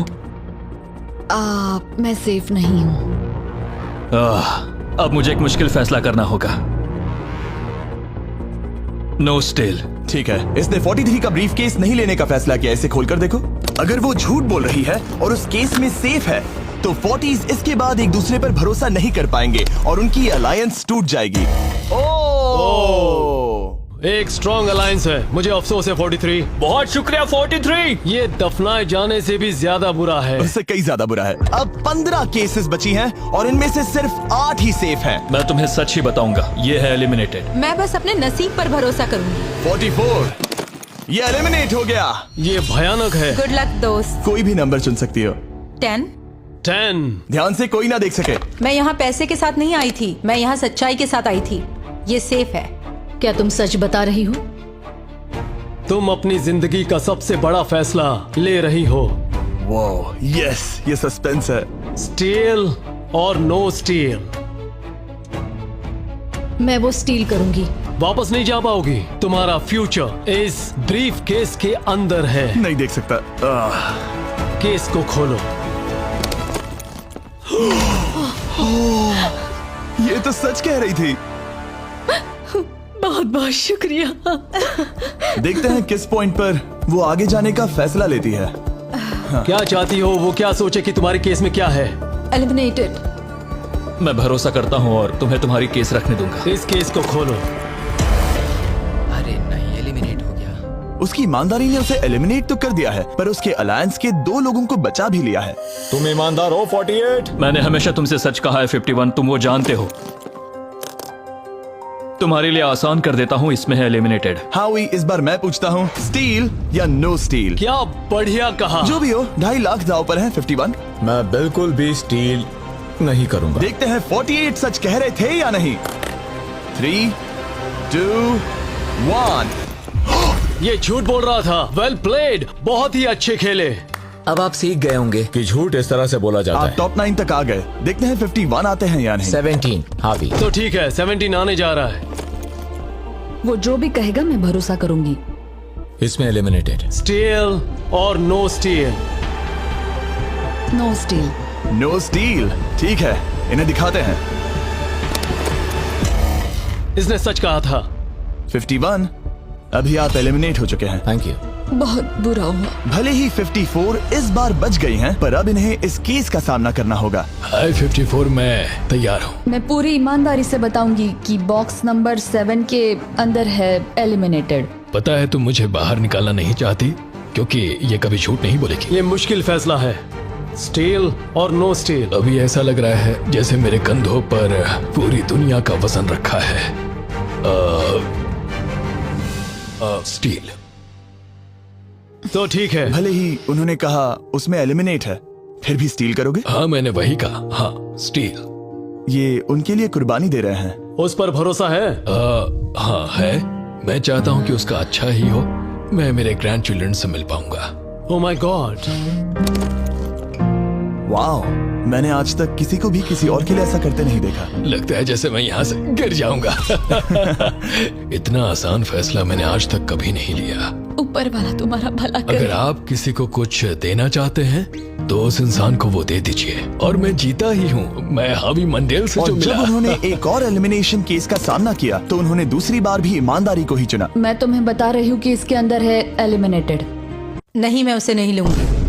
मैं सेफ नहीं हूँ। अब मुझे एक मुश्किल फैसला करना होगा। Know still. ठीक है, इसने 43 का ब्रीफ केस नहीं लेने का फैसला किया। इसे खोलकर देखो। अगर वो झूठ बोल रही है और उस केस में सेफ है तो 40s इसके बाद एक दूसरे पर भरोसा नहीं कर पाएंगे और उनकी अलायंस टूट जाएगी। ओह! एक स्ट्रॉन्ग अलायंस है। मुझे अफसोस है 43। बहुत शुक्रिया 43। ये दफनाए जाने से भी ज्यादा बुरा है। उससे कई ज्यादा बुरा है। अब 15 केसेस बची हैं और इनमें से सिर्फ 8 ही सेफ हैं। मैं तुम्हें सच ही बताऊंगा, ये है एलिमिनेटेड। मैं बस अपने नसीब पर भरोसा करूंगी। 44 ये एलिमिनेट हो गया। ये भयानक है। गुड लक दोस्त। कोई भी नंबर चुन सकती हो। 10। 10। ध्यान से कोई ना देख सके। मैं यहाँ पैसे के साथ नहीं आई थी, मैं यहाँ सच्चाई के साथ आई थी। ये सेफ है। क्या तुम सच बता रही हो? तुम अपनी जिंदगी का सबसे बड़ा फैसला ले रही हो। वो यस, ये सस्पेंस है। स्टील और नो स्टील। मैं वो स्टील करूंगी। वापस नहीं जा पाओगी। तुम्हारा फ्यूचर इस ब्रीफ केस के अंदर है। नहीं देख सकता। केस को खोलो। ये तो सच कह रही थी। बहुत बहुत शुक्रिया। देखते हैं किस पॉइंट पर वो आगे जाने का फैसला लेती है। क्या चाहती हो? वो क्या सोचे कि तुम्हारे केस में क्या है? एलिमिनेटेड। मैं भरोसा करता हूँ और तुम्हें तुम्हारी केस रखने दूंगा। इस केस को खोलो। अरे नहीं, एलिमिनेट हो गया। उसकी ईमानदारी ने उसे एलिमिनेट तो कर दिया है, पर उसके अलायंस के 2 लोगों को बचा भी लिया है। तुम ईमानदार हो 48। मैंने हमेशा तुमसे सच कहा है 51, तुम वो जानते हो। तुम्हारे लिए आसान कर देता हूँ, इसमें है एलिमिनेटेड। हावी, इस बार मैं पूछता हूँ, स्टील या नो स्टील? क्या बढ़िया कहा। जो भी हो, 2.5 लाख दांव पर है 51। मैं बिल्कुल भी स्टील नहीं करूंगा। देखते हैं 48 सच कह रहे थे या नहीं। 3, 2, 1। ये झूठ बोल रहा था। वेल प्लेड, बहुत ही अच्छे खेले। अब आप सीख गए होंगे कि झूठ इस तरह से बोला जाता आप है। टॉप 9 तक आ गए। देखते हैं 51 आते हैं या नहीं। 17 हावी। तो ठीक है, 17 आने जा रहा है। वो जो भी कहेगा मैं भरोसा करूंगी। इसमें एलिमिनेटेड। स्टील और no steal. No steal. No steal. ठीक है, इन्हें दिखाते हैं। इसने सच कहा था। 51, अभी आप एलिमिनेट हो चुके हैं। Thank you. बहुत बुरा हुआ। भले ही 54 इस बार बच गई हैं, पर अब इन्हें इस केस का सामना करना होगा। हाय 54, मैं तैयार हूँ। मैं पूरी ईमानदारी से बताऊंगी कि बॉक्स नंबर 7 के अंदर है एलिमिनेटेड। पता है तुम मुझे बाहर निकालना नहीं चाहती, क्योंकि ये कभी झूठ नहीं बोलेगी। ये मुश्किल फैसला है, स्टील और नो स्टील। अभी ऐसा लग रहा है जैसे मेरे कंधों पर पूरी दुनिया का वजन रखा है। स्टील। तो ठीक है। भले ही उन्होंने कहा उसमें एलिमिनेट है, फिर भी स्टील करोगे? हाँ, मैंने वही कहा। हाँ, स्टील। ये उनके लिए कुर्बानी दे रहे हैं। उस पर भरोसा है? हाँ है। मैं चाहता हूँ कि उसका अच्छा ही हो। मैं मेरे ग्रैंड चिल्ड्रन से मिल पाऊंगा। ओह माय गॉड। वाह, मैंने आज तक किसी को भी किसी और के लिए ऐसा करते नहीं देखा। लगता है जैसे मैं यहाँ से गिर जाऊंगा। इतना आसान फैसला मैंने आज तक कभी नहीं लिया। ऊपर वाला तुम्हारा भला करे। अगर आप किसी को कुछ देना चाहते हैं तो उस इंसान को वो दे दीजिए। और मैं जीता ही हूँ। मैं हावी मंडेल से और जो मिला। जब उन्होंने एक और एलिमिनेशन केस का सामना किया तो उन्होंने दूसरी बार भी ईमानदारी को ही चुना। मैं तुम्हें बता रही हूँ कि इसके अंदर है एलिमिनेटेड। नहीं, मैं उसे नहीं लूंगी।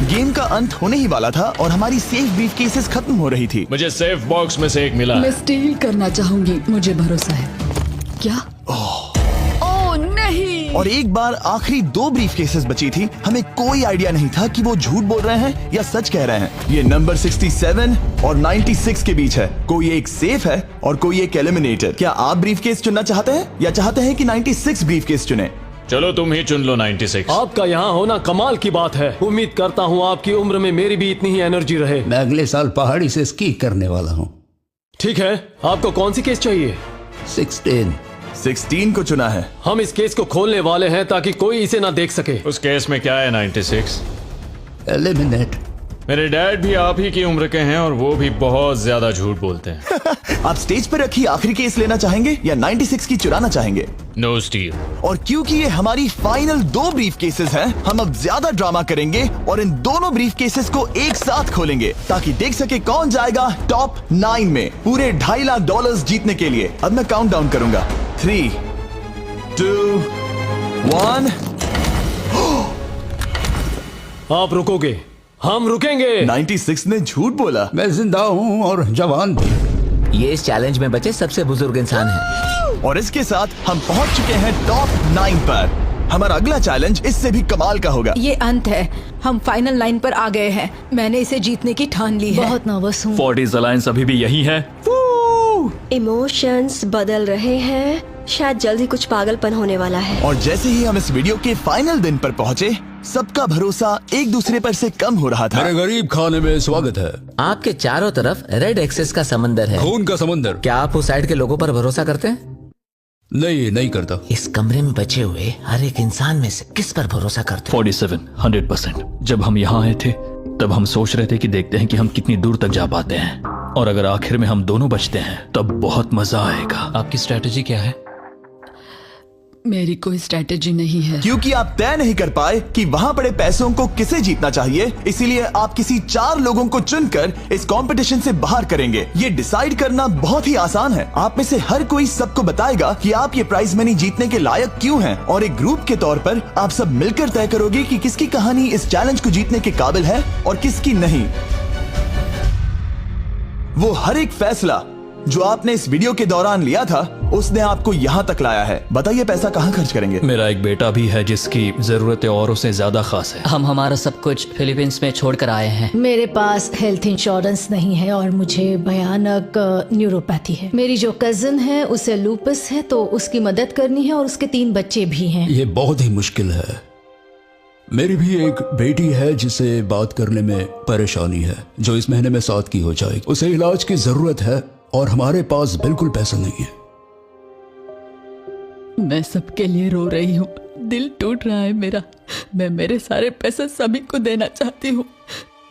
गेम का अंत होने ही वाला था और हमारी सेफ ब्रीफ केसेस खत्म हो रही थी। मुझे सेफ बॉक्स में से एक मिला। मैं स्टील करना चाहूंगी, मुझे भरोसा है। क्या? ओह नहीं। और एक बार आखिरी 2 ब्रीफ केसेस बची थी। हमें कोई आइडिया नहीं था कि वो झूठ बोल रहे हैं या सच कह रहे हैं। ये नंबर 67 और 96 के बीच है। कोई एक सेफ है और कोई एक एलिमिनेटेड। क्या आप ब्रीफ केस चुनना चाहते हैं या चाहते हैं कि 96 ब्रीफ केस चुने? चलो तुम ही चुन लो 96। आपका यहाँ होना कमाल की बात है। उम्मीद करता हूँ आपकी उम्र में मेरी भी इतनी ही एनर्जी रहे। मैं अगले साल पहाड़ी से स्की करने वाला हूँ। ठीक है, आपको कौन सी केस चाहिए? 16 को चुना है। हम इस केस को खोलने वाले हैं ताकि कोई इसे ना देख सके। उस केस में क्या है 96? एलिमिनेट। मेरे डैड भी आप ही की उम्र के हैं और वो भी बहुत ज्यादा झूठ बोलते हैं। आप स्टेज पर रखी आखिरी केस लेना चाहेंगे या 96 की चुराना चाहेंगे? No steal. और क्योंकि ये हमारी फाइनल 2 ब्रीफ केसेस हैं, हम अब ज्यादा ड्रामा करेंगे और इन दोनों ब्रीफ केसेस को एक साथ खोलेंगे ताकि देख सके कौन जाएगा टॉप 9 में पूरे $2.5 लाख जीतने के लिए। अब मैं काउंट डाउन करूंगा। 3, 2, 1। आप रुकोगे, हम रुकेंगे। 96 ने झूठ बोला। मैं जिंदा हूँ और जवान भी। ये इस चैलेंज में बचे सबसे बुजुर्ग इंसान है। और इसके साथ हम पहुंच चुके हैं टॉप 9 पर। हमारा अगला चैलेंज इससे भी कमाल का होगा। ये अंत है, हम फाइनल लाइन पर आ गए हैं। मैंने इसे जीतने की ठान ली है। बहुत नर्वस हूँ। 40s अलायंस अभी भी यही है। इमोशंस बदल रहे हैं, शायद जल्द ही कुछ पागलपन होने वाला है। और जैसे ही हम इस वीडियो के फाइनल दिन पर पहुंचे, सबका भरोसा एक दूसरे पर से कम हो रहा था। मेरे गरीब खाने में स्वागत है। आपके चारों तरफ रेड एक्सेस का समंदर है, खून का समंदर। क्या आप उस साइड के लोगों पर भरोसा करते हैं? नहीं करता। इस कमरे में बचे हुए हर एक इंसान में से किस पर भरोसा करते हैं? 47 100%। जब हम यहाँ आए थे तब हम सोच रहे थे कि देखते हैं कि हम कितनी दूर तक जा पाते हैं, और अगर आखिर में हम दोनों बचते हैं तब बहुत मजा आएगा। आपकी स्ट्रेटेजी क्या है? मेरी कोई स्ट्रेटेजी नहीं है। क्योंकि आप तय नहीं कर पाए कि वहां पड़े पैसों को किसे जीतना चाहिए, इसीलिए आप किसी 4 लोगों को चुनकर इस कंपटीशन से बाहर करेंगे। ये डिसाइड करना बहुत ही आसान है। आप में से हर कोई सबको बताएगा कि आप ये प्राइज मनी जीतने के लायक क्यों हैं, और एक ग्रुप के तौर पर आप सब मिलकर तय करोगे कि किसकी कहानी इस चैलेंज को जीतने के काबिल है और किसकी नहीं। वो हर एक फैसला जो आपने इस वीडियो के दौरान लिया था, उसने आपको यहाँ तक लाया है। बताइए पैसा कहाँ खर्च करेंगे? मेरा एक बेटा भी है जिसकी जरूरतें औरों से ज्यादा खास है। हम हमारा सब कुछ फिलीपींस में छोड़कर आए हैं। मेरे पास हेल्थ इंश्योरेंस नहीं है और मुझे भयानक न्यूरोपैथी है। मेरी जो कजिन है उसे लूपस है, तो उसकी मदद करनी है, और उसके 3 बच्चे भी हैं। ये बहुत ही मुश्किल है। मेरी भी एक बेटी है जिसे बात करने में परेशानी है, जो इस महीने में 7 की हो जाएगी। उसे इलाज की जरूरत है और हमारे पास बिल्कुल पैसा नहीं है। मैं सबके लिए रो रही हूँ, दिल टूट रहा है मेरा। मैं मेरे सारे पैसे सभी को देना चाहती हूँ।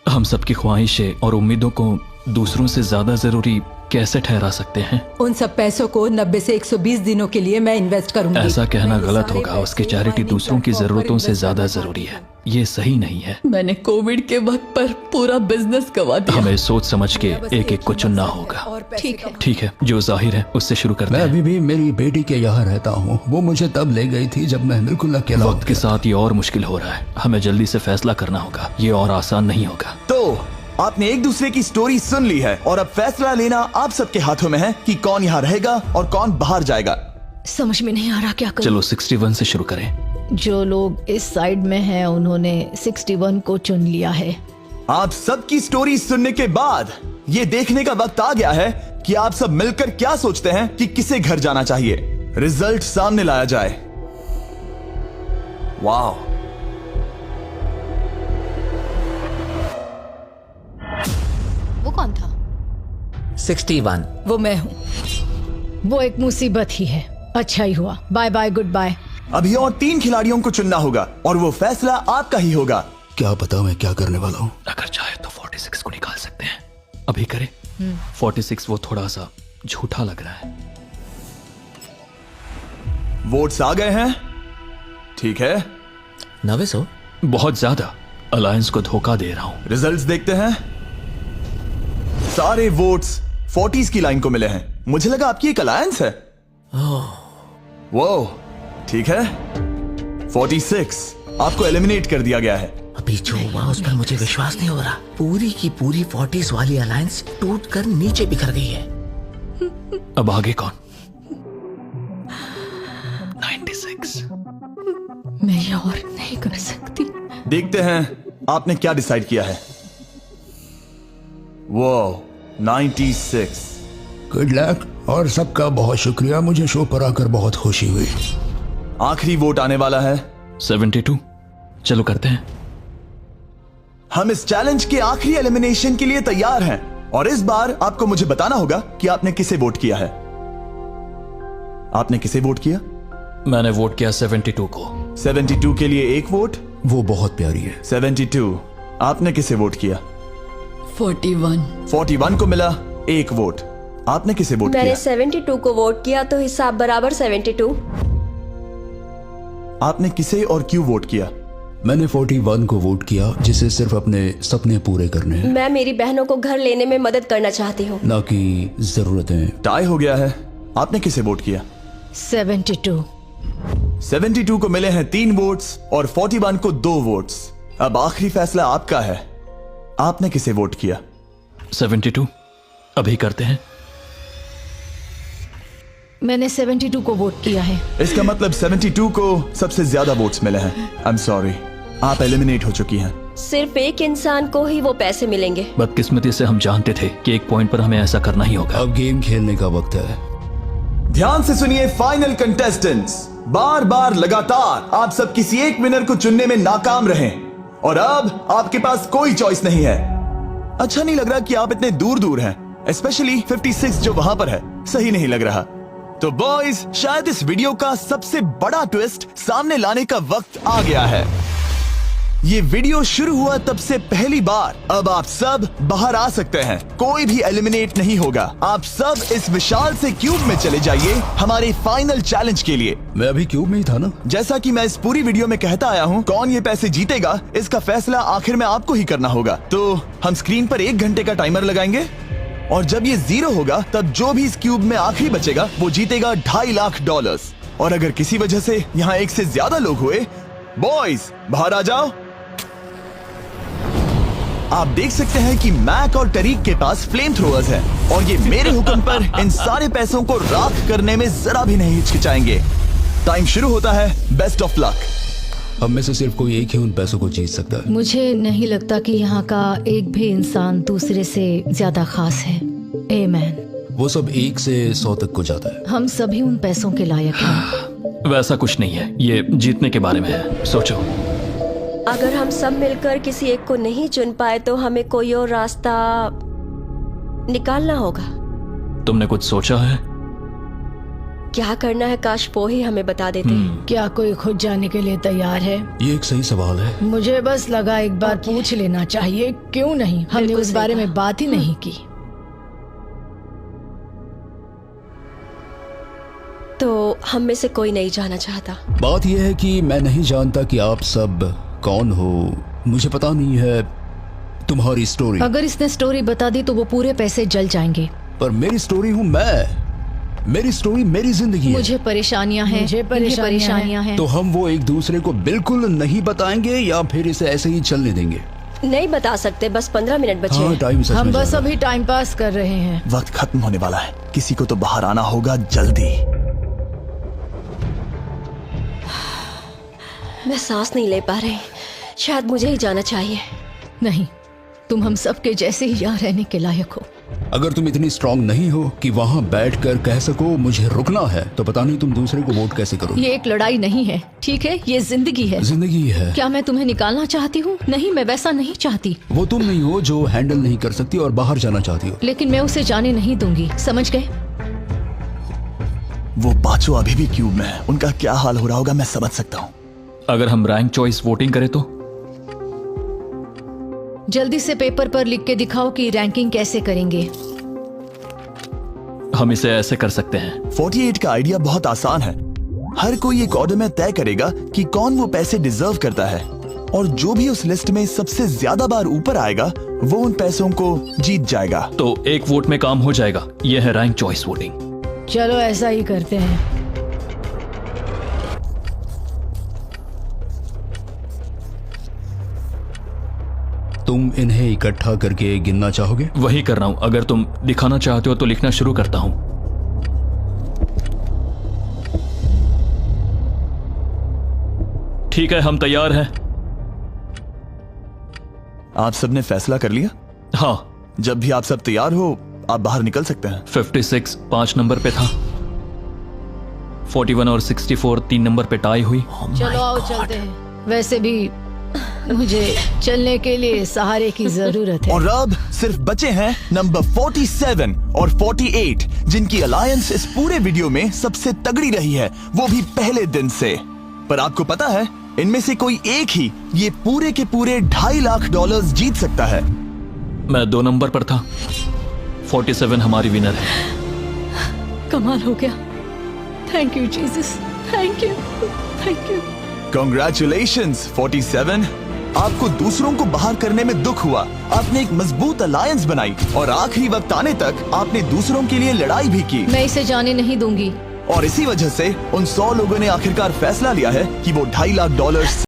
हम सबकी ख्वाहिशें और उम्मीदों को दूसरों से ज्यादा जरूरी कैसे ठहरा सकते हैं? उन सब पैसों को 90 से 120 दिनों के लिए मैं इन्वेस्ट करूंगी। ऐसा कहना गलत होगा। उसकी चैरिटी दूसरों की जरूरतों से ज्यादा जरूरी है। ये सही नहीं है। मैंने कोविड के वक्त पर पूरा बिजनेस गवा दिया। हमें सोच समझ के एक एक को चुनना होगा। ठीक है, जो जाहिर है उससे शुरू करते हैं। मैं अभी भी मेरी बेटी के यहाँ रहता हूँ। वो मुझे तब ले गई थी जब मैं बिल्कुल अकेला। वक्त के साथ ये और मुश्किल हो रहा है। हमें जल्दी से फैसला करना होगा। ये और आसान नहीं होगा। तो आपने एक दूसरे की स्टोरी सुन ली है और अब फैसला लेना आप सबके हाथों में है कि कौन यहाँ रहेगा और कौन बाहर जाएगा। समझ में नहीं आ रहा क्या करूं। चलो 61 से शुरू करें। जो लोग इस साइड में हैं उन्होंने 61 को चुन लिया है। आप सबकी स्टोरी सुनने के बाद ये देखने का वक्त आ गया है कि आप सब मिलकर क्या सोचते हैं कि किसे घर जाना चाहिए। रिजल्ट सामने लाया जाए। वाह, वो कौन था? 61। वो मैं हूँ। वो एक मुसीबत ही है। अच्छा ही हुआ। Bye bye, goodbye. अभी और 3 खिलाड़ियों को चुनना होगा और वो फैसला आपका ही होगा। क्या पता मैं क्या करने वाला हूँ। अगर चाहे तो 46 को निकाल सकते हैं। अभी करें। 46 वो थोड़ा सा झूठा लग रहा है। वोट्स आ गए हैं। ठीक है, 900 बहुत ज्यादा। अलायंस को धोखा दे रहा हूँ। रिजल्ट्स देखते हैं। सारे वोट्स 40s की लाइन को मिले हैं। मुझे लगा आपकी एक अलायंस है। वो ठीक है, 46 आपको एलिमिनेट कर दिया गया है। अभी जो हुआ उस पर मुझे विश्वास नहीं हो रहा। पूरी की पूरी 40s वाली अलायंस टूटकर नीचे बिखर गई है। अब आगे कौन? 96। मैं ये और नहीं कर सकती। देखते हैं आपने क्या डिसाइड किया है। वो 96। गुड लक और सबका बहुत शुक्रिया। मुझे शो पर आकर बहुत खुशी हुई। आखिरी वोट आने वाला है। 72। चलो करते हैं। हम इस चैलेंज के आखिरी एलिमिनेशन के लिए तैयार हैं और इस बार आपको मुझे बताना होगा कि आपने किसे वोट किया है। आपने किसे वोट किया? मैंने वोट किया 72 को। 72 के लिए 1 वोट। वो बहुत प्यारी है। 72। आपने किसे वोट किया? 41। 41 को मिला 1 वोट। आपने किसे वोट किया? मैंने 72 को वोट किया, तो हिसाब बराबर 72। आपने किसे और क्यों वोट किया? मैंने 41 को वोट किया, जिसे सिर्फ अपने सपने पूरे करने हैं। मैं मेरी बहनों को घर लेने में मदद करना चाहती हूँ, ना कि जरूरतें। टाई हो गया है। आपने किसे वोट किया? 72। 72 को मिले हैं 3 वोट्स और 41 को 2 वोट्स। अब आखिरी फैसला आपका है। आपने किसे वोट किया? 72। अभी करते हैं। मैंने 72 को वोट किया है। इसका मतलब 72 को सबसे ज्यादा वोट्स मिले हैं। आई एम सॉरी, आप एलिमिनेट हो चुकी हैं। सिर्फ एक इंसान को ही वो पैसे मिलेंगे। बदकिस्मती से हम जानते थे कि एक पॉइंट पर हमें ऐसा करना ही होगा। अब गेम खेलने का वक्त है। ध्यान से सुनिए फाइनल कंटेस्टेंट्स, बार बार लगातार आप सब किसी एक विनर को चुनने में नाकाम रहे और अब आपके पास कोई चॉइस नहीं है। अच्छा नहीं लग रहा कि आप इतने दूर दूर हैं, स्पेशली 56 जो वहां पर है, सही नहीं लग रहा। तो बॉयज, शायद इस वीडियो का सबसे बड़ा ट्विस्ट सामने लाने का वक्त आ गया है। ये वीडियो शुरू हुआ तब से पहली बार अब आप सब बाहर आ सकते हैं, कोई भी एलिमिनेट नहीं होगा। आप सब इस विशाल से क्यूब में चले जाइए हमारे फाइनल चैलेंज के लिए। मैं अभी क्यूब में ही था ना। जैसा कि मैं इस पूरी वीडियो में कहता आया हूँ, कौन ये पैसे जीतेगा इसका फैसला आखिर में आपको ही करना होगा। तो हम स्क्रीन पर 1 घंटे का टाइमर लगाएंगे और जब ये 0 होगा तब जो भी इस क्यूब में आखिरी बचेगा वो जीतेगा $2.5 लाख। और अगर किसी वजह से यहाँ एक से ज्यादा लोग हुए, बॉयज बाहर आ जाओ। आप देख सकते हैं कि मैक और टरीक के पास फ्लेम थ्रोअर्स हैं और ये मेरे हुक्म पर इन सारे पैसों को राख करने में जरा भी नहीं हिचकिचाएंगे। टाइम शुरू होता है, बेस्ट ऑफ लक। अब में से सिर्फ कोई एक ही उन पैसों को जीत सकता है। मुझे नहीं लगता कि यहाँ का एक भी इंसान दूसरे से ज्यादा खास है। आमीन। वो सब 1 से 100 तक को जाता है। हम सभी उन पैसों के लायक हैं। वैसा कुछ नहीं है, ये जीतने के बारे में है। सोचो, अगर हम सब मिलकर किसी एक को नहीं चुन पाए तो हमें कोई और रास्ता निकालना होगा। तुमने कुछ सोचा है? क्या करना है, काश वो ही हमें बता देते। क्या कोई खुद जाने के लिए तैयार है? ये एक सही सवाल है। मुझे बस लगा एक बार पूछ लेना चाहिए, क्यों नहीं? हमने उस बारे में बात ही नहीं की। तो हम में से कोई नहीं जाना चाहता। बात यह है कि मैं नहीं जानता कि आप सब कौन हो, मुझे पता नहीं है तुम्हारी स्टोरी। अगर इसने स्टोरी बता दी तो वो पूरे पैसे जल जाएंगे। पर मेरी स्टोरी हूँ मैं, मेरी स्टोरी मेरी जिंदगी है। मुझे परेशानियां हैं, मुझे परेशानियां हैं। तो हम वो एक दूसरे को बिल्कुल नहीं बताएंगे या फिर इसे ऐसे ही चलने देंगे? नहीं बता सकते, बस 15 मिनट बचे हैं। टाइम सच में हम बस अभी टाइम पास कर रहे हैं। वक्त खत्म होने वाला है, किसी को तो बाहर आना होगा जल्दी। मैं सांस नहीं ले पा रही, शायद मुझे ही जाना चाहिए। नहीं, तुम हम सब के जैसे ही यहाँ रहने के लायक हो। अगर तुम इतनी स्ट्रांग नहीं हो कि वहाँ बैठकर कह सको मुझे रुकना है, तो पता नहीं तुम दूसरे को वोट कैसे करोगे। ये एक लड़ाई नहीं है, ठीक है? ये जिंदगी है। जिंदगी है। क्या मैं तुम्हें निकालना चाहती हूँ? नहीं, मैं वैसा नहीं चाहती। वो तुम नहीं हो जो हैंडल नहीं कर सकती और बाहर जाना चाहती हो। लेकिन मैं उसे जाने नहीं दूंगी, समझ गए? वो पांचों अभी भी क्यूब में है, उनका क्या हाल हो रहा होगा मैं समझ सकता हूँ। अगर हम रैंक चॉइस वोटिंग करें तो? जल्दी से पेपर पर लिख के दिखाओ कि रैंकिंग कैसे करेंगे। हम इसे ऐसे कर सकते हैं। 48 का आइडिया बहुत आसान है। हर कोई एक ऑर्डर में तय करेगा कि कौन वो पैसे डिजर्व करता है और जो भी उस लिस्ट में सबसे ज्यादा बार ऊपर आएगा वो उन पैसों को जीत जाएगा। तो एक वोट में काम हो जाएगा। यह है रैंक चॉइस वोटिंग। चलो ऐसा ही करते हैं। तुम इन्हें इकट्ठा करके गिनना चाहोगे? वही कर रहा हूं। अगर तुम दिखाना चाहते हो तो लिखना शुरू करता हूं। ठीक है, हम तैयार हैं। आप सबने फैसला कर लिया? हाँ। जब भी आप सब तैयार हो आप बाहर निकल सकते हैं। 56 5 नंबर पे था। 41 और 64 3 नंबर पे टाई हुई। चलो आओ चलते हैं। वैसे भी मुझे चलने के लिए सहारे की जरूरत है। और अब सिर्फ बचे हैं नंबर 47 और 48 जिनकी अलायंस इस पूरे वीडियो में सबसे तगड़ी रही है, वो भी पहले दिन से। पर आपको पता है इनमें से कोई एक ही ये पूरे के पूरे $2.5 लाख जीत सकता है। मैं 2 नंबर पर था। 47 हमारी विनर है। कमाल हो गया। Thank you Jesus, thank you, thank you. Congratulations 47। आपको दूसरों को बाहर करने में दुख हुआ, आपने एक मजबूत अलायंस बनाई और आखिरी वक्त आने तक आपने दूसरों के लिए लड़ाई भी की। मैं इसे जाने नहीं दूंगी। और इसी वजह से उन 100 लोगों ने आखिरकार फैसला लिया है कि वो $2.5 लाख